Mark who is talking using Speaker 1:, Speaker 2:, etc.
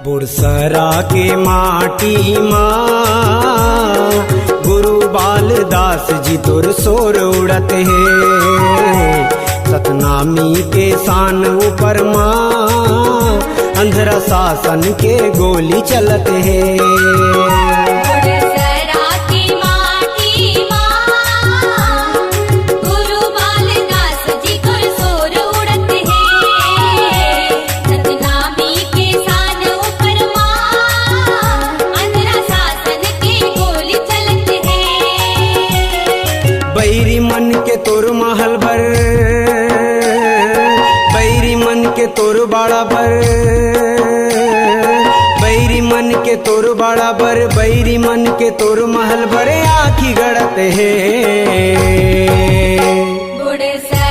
Speaker 1: बुड़सरा के माटी माँ गुरु बालदास जी तुर सोर उड़त है। सतनामी के शान ऊपर माँ अंधरा शासन के गोली चलत है।
Speaker 2: बुड़सरा की माटी माँ गुरु बालदास जी तुर सोर उड़त है। सतनामी के शान ऊपर माँ अंधरा शासन के गोली चलत है।
Speaker 1: बैरी मन के तोर महल भर, बैरी मन के तोर बाड़ा भर, बैरी मन के तोर बाड़ा भर, बैरी मन के तोर महल भरे आखी गड़त है।
Speaker 2: बुड़सरा